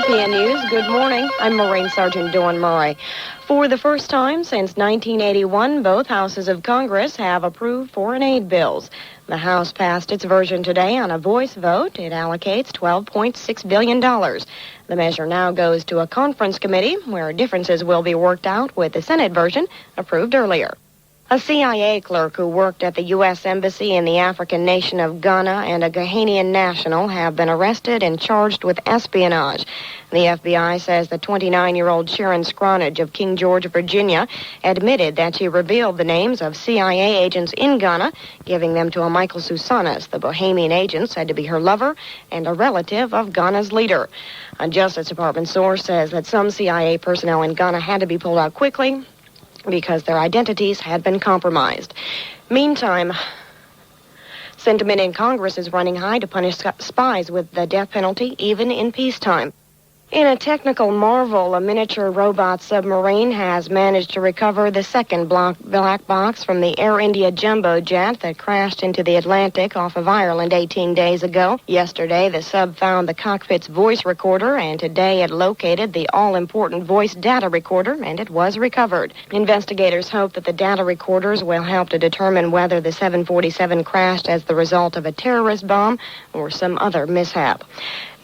FEN News, good morning. I'm Marine Sergeant Dawn Murray. For the first time since 1981, both houses of Congress have approved foreign aid bills. The House passed its version today on a voice vote. It allocates $12.6 billion. The measure now goes to a conference committee where differences will be worked out with the Senate version approved earlier. A CIA clerk who worked at the U.S. Embassy in the African nation of Ghana and a Ghanaian national have been arrested and charged with espionage. The FBI says the 29-year-old Sharon Scronage of King George, Virginia, admitted that she revealed the names of CIA agents in Ghana, giving them to a Michael Susanis, the Bahamian agent said to be her lover and a relative of Ghana's leader. A Justice Department source says that some CIA personnel in Ghana had to be pulled out quickly because their identities had been compromised. Meantime, sentiment in Congress is running high to punish spies with the death penalty, even in peacetime. In a technical marvel, a miniature robot submarine has managed to recover the second black box from the Air India jumbo jet that crashed into the Atlantic off of Ireland 18 days ago. Yesterday, the sub found the cockpit's voice recorder, and today it located the all-important voice data recorder, and it was recovered. Investigators hope that the data recorders will help to determine whether the 747 crashed as the result of a terrorist bomb or some other mishap.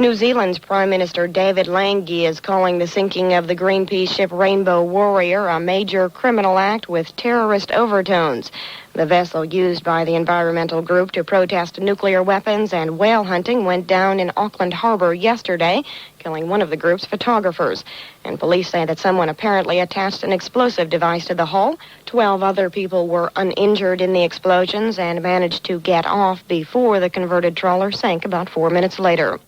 New Zealand's Prime Minister David Lange is calling the sinking of the Greenpeace ship Rainbow Warrior a major criminal act with terrorist overtones. The vessel used by the environmental group to protest nuclear weapons and whale hunting went down in Auckland Harbor yesterday, killing one of the group's photographers. And police say that someone apparently attached an explosive device to the hull. 12 other people were uninjured in the explosions and managed to get off before the converted trawler sank about 4 minutes later.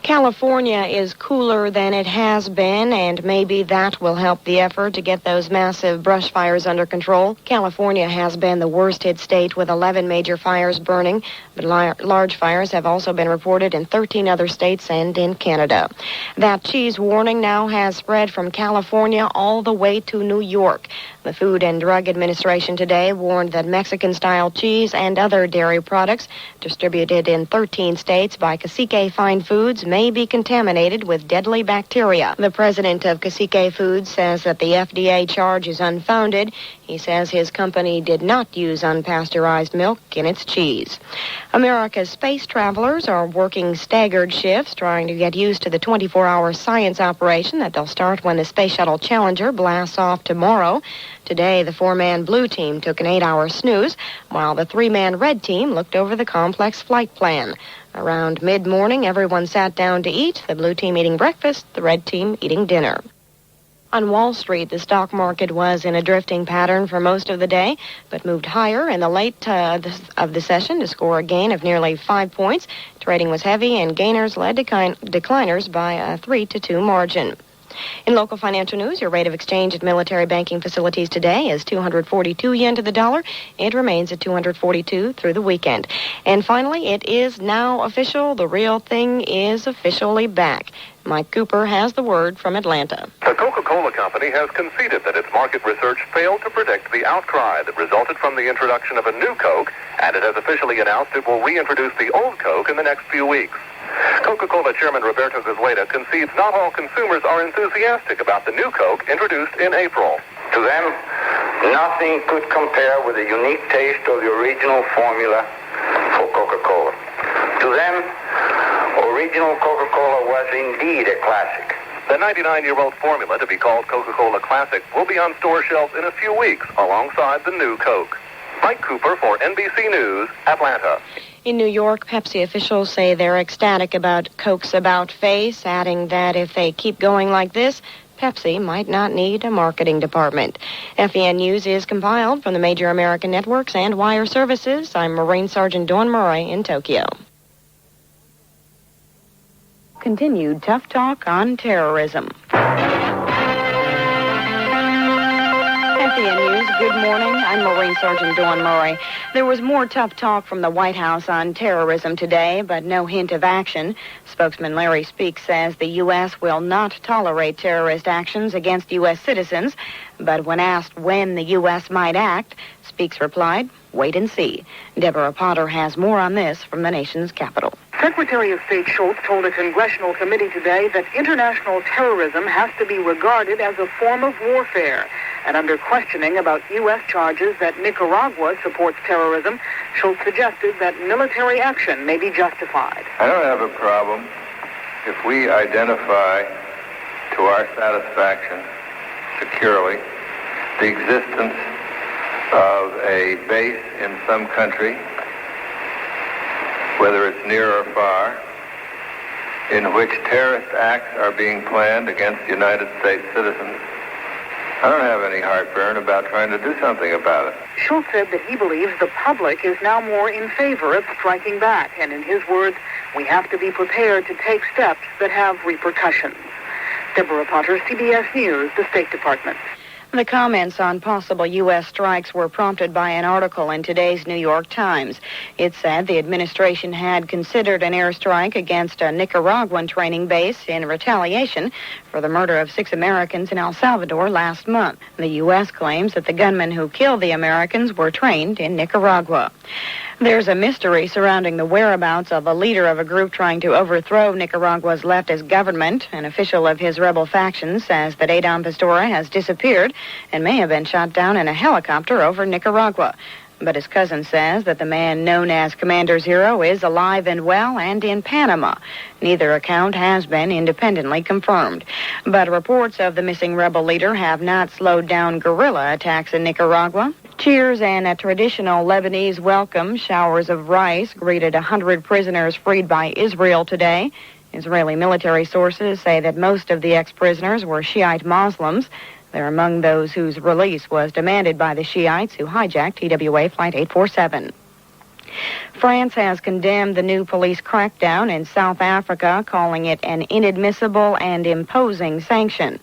California is cooler than it has been, and maybe that will help the effort to get those massive brush fires under control. California has been the worst-hit state with 11 major fires burning, but large fires have also been reported in 13 other states and in Canada. That cheese warning now has spread from California all the way to New York. The Food and Drug Administration today warned that Mexican-style cheese and other dairy products distributed in 13 states by Cacique Fine Foods may be contaminated with deadly bacteria. The president of Cacique Foods says that the FDA charge is unfounded. He says his company did not use unpasteurized milk in its cheese. America's space travelers are working staggered shifts, trying to get used to the 24-hour science operation that they'll start when the Space Shuttle Challenger blasts off tomorrow. Today, the 4-man blue team took an 8-hour snooze, while the 3-man red team looked over the complex flight plan. Around mid-morning, everyone sat down to eat, the blue team eating breakfast, the red team eating dinner. On Wall Street, the stock market was in a drifting pattern for most of the day, but moved higher in the late of the session to score a gain of nearly 5 points. Trading was heavy, and gainers led decliners by a 3-2 margin. In local financial news, your rate of exchange at military banking facilities today is 242 yen to the dollar. It remains at 242 through the weekend. And finally, it is now official. The real thing is officially back. Mike Cooper has the word from Atlanta. The Coca-Cola Company has conceded that its market research failed to predict the outcry that resulted from the introduction of a new Coke, and it has officially announced it will reintroduce the old Coke in the next few weeks. Coca-Cola Chairman Roberto Goizueta concedes not all consumers are enthusiastic about the new Coke introduced in April. To them, nothing could compare with the unique taste of the original formula for Coca-Cola. To them, original Coca-Cola was indeed a classic. The 99-year-old formula, to be called Coca-Cola Classic, will be on store shelves in a few weeks alongside the new Coke. Mike Cooper for NBC News, Atlanta. In New York, Pepsi officials say they're ecstatic about Coke's about-face, adding that if they keep going like this, Pepsi might not need a marketing department. FEN News is compiled from the major American networks and wire services. I'm Marine Sergeant Dawn Murray in Tokyo. Continued tough talk on terrorism. FEN News, good morning. I'm Marine Sergeant Dawn Murray. There was more tough talk from the White House on terrorism today, but no hint of action. Spokesman Larry Speake says the U.S. will not tolerate terrorist actions against U.S. citizens. But when asked when the U.S. might act, Speake's replied, wait and see. Deborah Potter has more on this from the nation's capital. Secretary of State Schultz told a congressional committee today that international terrorism has to be regarded as a form of warfare. And under questioning about U.S. charges that Nicaragua supports terrorism, Schultz suggested that military action may be justified. I don't have a problem if we identify to our satisfaction securely the existence of a base in some country, whether it's near or far, in which terrorist acts are being planned against United States citizens. I don't have any heartburn about trying to do something about it. Schultz said that he believes the public is now more in favor of striking back, and in his words, we have to be prepared to take steps that have repercussions. Deborah Potter, CBS News, the State Department. The comments on possible U.S. strikes were prompted by an article in today's New York Times. It said the administration had considered an airstrike against a Nicaraguan training base in retaliation for the murder of 6 Americans in El Salvador last month. The U.S. claims that the gunmen who killed the Americans were trained in Nicaragua. There's a mystery surrounding the whereabouts of a leader of a group trying to overthrow Nicaragua's leftist government. An official of his rebel faction says that Adán Pastora has disappeared and may have been shot down in a helicopter over Nicaragua. But his cousin says that the man known as Commander Zero is alive and well and in Panama. Neither account has been independently confirmed. But reports of the missing rebel leader have not slowed down guerrilla attacks in Nicaragua. Cheers and a traditional Lebanese welcome, showers of rice, greeted 100 prisoners freed by Israel today. Israeli military sources say that most of the ex-prisoners were Shiite Muslims. They're among those whose release was demanded by the Shiites who hijacked TWA Flight 847. France has condemned the new police crackdown in South Africa, calling it an inadmissible and imposing sanction.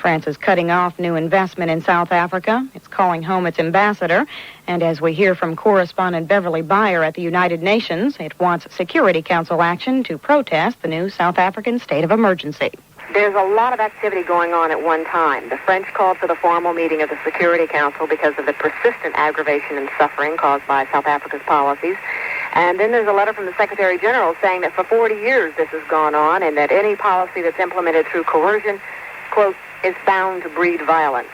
France is cutting off new investment in South Africa. It's calling home its ambassador. And as we hear from correspondent Beverly Byer at the United Nations, it wants Security Council action to protest the new South African state of emergency. There's a lot of activity going on at one time. The French called for the formal meeting of the Security Council because of the persistent aggravation and suffering caused by South Africa's policies. And then there's a letter from the Secretary General saying that for 40 years this has gone on and that any policy that's implemented through coercion, quote, is bound to breed violence.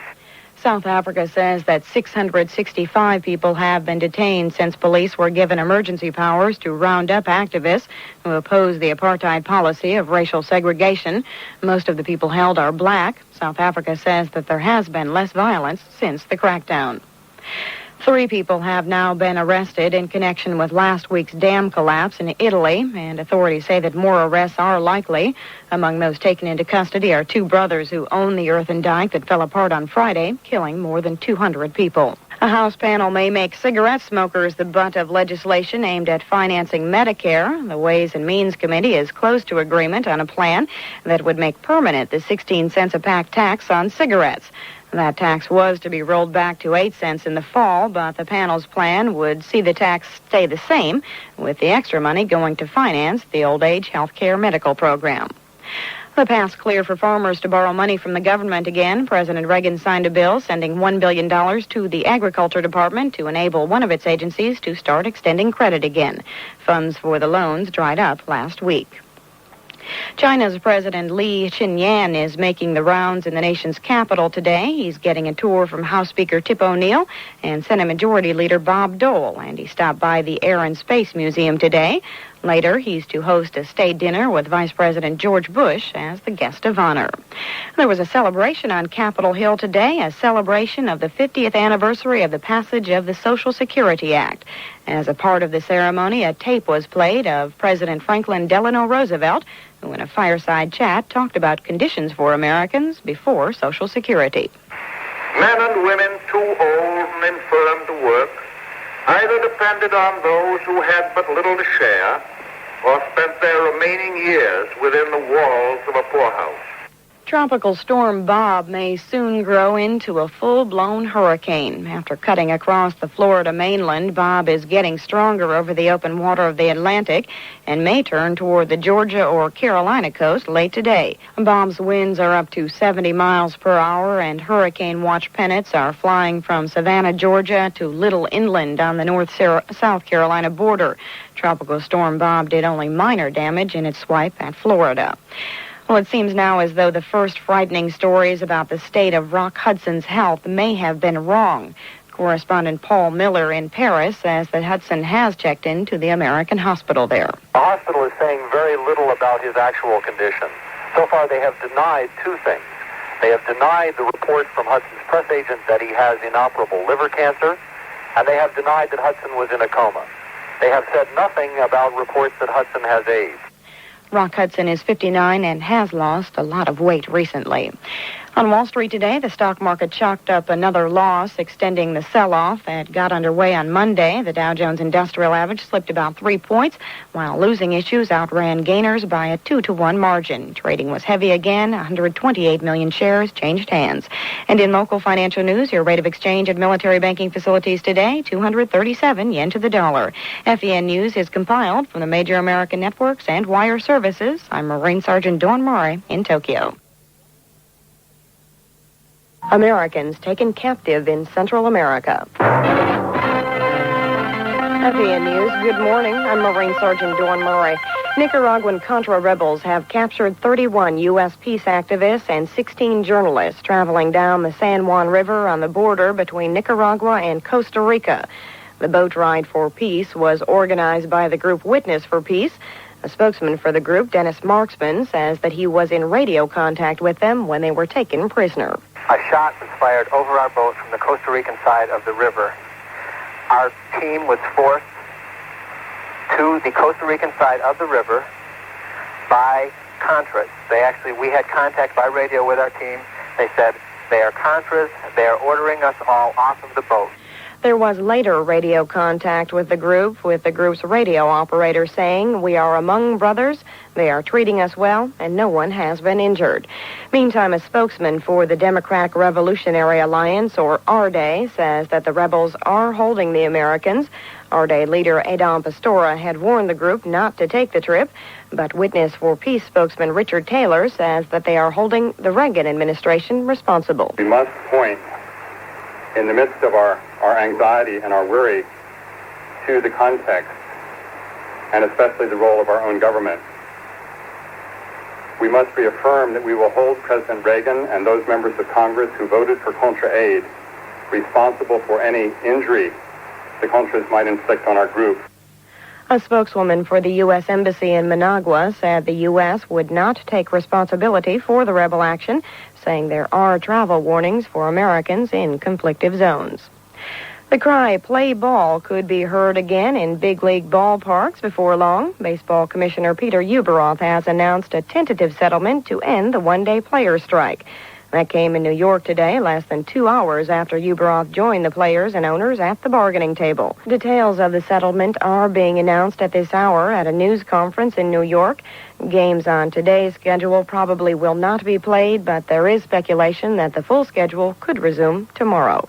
South Africa says that 665 people have been detained since police were given emergency powers to round up activists who oppose the apartheid policy of racial segregation. Most of the people held are black. South Africa says that there has been less violence since the crackdown. 3 people have now been arrested in connection with last week's dam collapse in Italy, and authorities say that more arrests are likely. Among those taken into custody are 2 brothers who own the earthen dike that fell apart on Friday, killing more than 200 people. A House panel may make cigarette smokers the butt of legislation aimed at financing Medicare. The Ways and Means Committee is close to agreement on a plan that would make permanent the 16 cents a pack tax on cigarettes. That tax was to be rolled back to 8 cents in the fall, but the panel's plan would see the tax stay the same, with the extra money going to finance the old age health care medical program. The path's clear for farmers to borrow money from the government again. President Reagan signed a bill sending $1 billion to the Agriculture Department to enable one of its agencies to start extending credit again. Funds for the loans dried up last week. China's President Li Qianyan is making the rounds in the nation's capital today. He's getting a tour from House Speaker Tip O'Neill and Senate Majority Leader Bob Dole, and he stopped by the Air and Space Museum today. Later, he's to host a state dinner with Vice President George Bush as the guest of honor. There was a celebration on Capitol Hill today, a celebration of the 50th anniversary of the passage of the Social Security Act. As a part of the ceremony, a tape was played of President Franklin Delano Roosevelt, who in a fireside chat talked about conditions for Americans before Social Security. Men and women too old and infirm to work either depended on those who had but little to share or spent their remaining years within the walls of a poorhouse. Tropical storm Bob may soon grow into a full-blown hurricane. After cutting across the Florida mainland, Bob is getting stronger over the open water of the Atlantic and may turn toward the Georgia or Carolina coast late today. Bob's winds are up to 70 miles per hour, and hurricane watch pennants are flying from Savannah, Georgia to Little Inland on the North-South Carolina border. Tropical storm Bob did only minor damage in its swipe at Florida. Well, it seems now as though the first frightening stories about the state of Rock Hudson's health may have been wrong. Correspondent Paul Miller in Paris says that Hudson has checked into the American hospital there. The hospital is saying very little about his actual condition. So far, they have denied two things. They have denied the report from Hudson's press agent that he has inoperable liver cancer, and they have denied that Hudson was in a coma. They have said nothing about reports that Hudson has AIDS. Rock Hudson is 59 and has lost a lot of weight recently. On Wall Street today, the stock market chalked up another loss, extending the sell-off that got underway on Monday. The Dow Jones Industrial Average slipped about 3 points, while losing issues outran gainers by a 2-to-1 margin. Trading was heavy again. 128 million shares changed hands. And in local financial news, your rate of exchange at military banking facilities today, 237 yen to the dollar. FEN News is compiled from the major American networks and wire services. I'm Marine Sergeant Dawn Murray in Tokyo. Americans taken captive in Central America. FEN News, good morning. I'm Marine Sergeant Dawn Murray. Nicaraguan Contra rebels have captured 31 U.S. peace activists and 16 journalists traveling down the San Juan River on the border between Nicaragua and Costa Rica. The boat ride for peace was organized by the group Witness for Peace. A spokesman for the group, Dennis Marksman, says that he was in radio contact with them when they were taken prisoner. A shot was fired over our boat from the Costa Rican side of the river. Our team was forced to the Costa Rican side of the river by Contras. We had contact by radio with our team. They said, they are Contras. They are ordering us all off of the boat. There was later radio contact with the group's radio operator saying, "We are among brothers, they are treating us well, and no one has been injured." Meantime, a spokesman for the Democratic Revolutionary Alliance, or RDA, says that the rebels are holding the Americans. RDA leader Adam Pastora had warned the group not to take the trip, but Witness for Peace spokesman Richard Taylor says that they are holding the Reagan administration responsible. We must point, in the midst of our anxiety and our worry, to the context, and especially the role of our own government. We must reaffirm that we will hold President Reagan and those members of Congress who voted for Contra aid responsible for any injury the Contras might inflict on our group. A spokeswoman for the U.S. Embassy in Managua said the U.S. would not take responsibility for the rebel action, saying there are travel warnings for Americans in conflictive zones. The cry, "Play ball," could be heard again in big league ballparks before long. Baseball Commissioner Peter Ueberroth has announced a tentative settlement to end the one-day players' strike. That came in New York today, less than 2 hours after Ueberroth joined the players and owners at the bargaining table. Details of the settlement are being announced at this hour at a news conference in New York. Games on today's schedule probably will not be played, but there is speculation that the full schedule could resume tomorrow.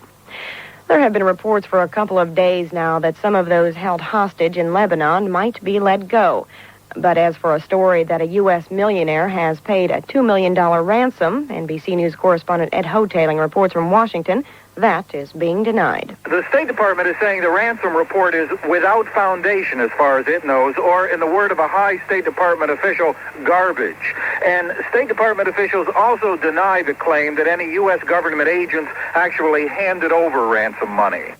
There have been reports for a couple of days now that some of those held hostage in Lebanon might be let go. But as for a story that a U.S. millionaire has paid a $2 million ransom, NBC News correspondent Ed Hotaling reports from Washington, that is being denied. The State Department is saying the ransom report is without foundation as far as it knows, or in the word of a high State Department official, garbage. And State Department officials also deny the claim that any U.S. government agents actually handed over ransom money.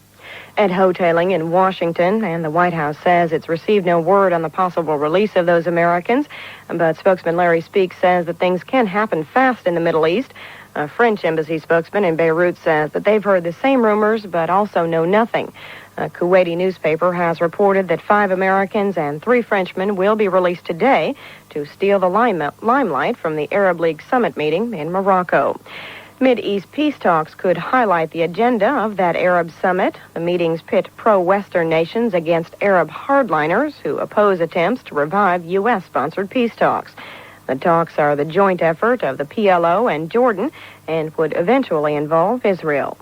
Ed Hotaling in Washington, and the White House says it's received no word on the possible release of those Americans, but spokesman Larry Speake says that things can happen fast in the Middle East. A French embassy spokesman in Beirut says that they've heard the same rumors, but also know nothing. A Kuwaiti newspaper has reported that 5 Americans and 3 Frenchmen will be released today to steal the limelight from the Arab League summit meeting in Morocco. Mid-East peace talks could highlight the agenda of that Arab summit. The meetings pit pro-Western nations against Arab hardliners who oppose attempts to revive U.S.-sponsored peace talks. The talks are the joint effort of the PLO and Jordan and would eventually involve Israel.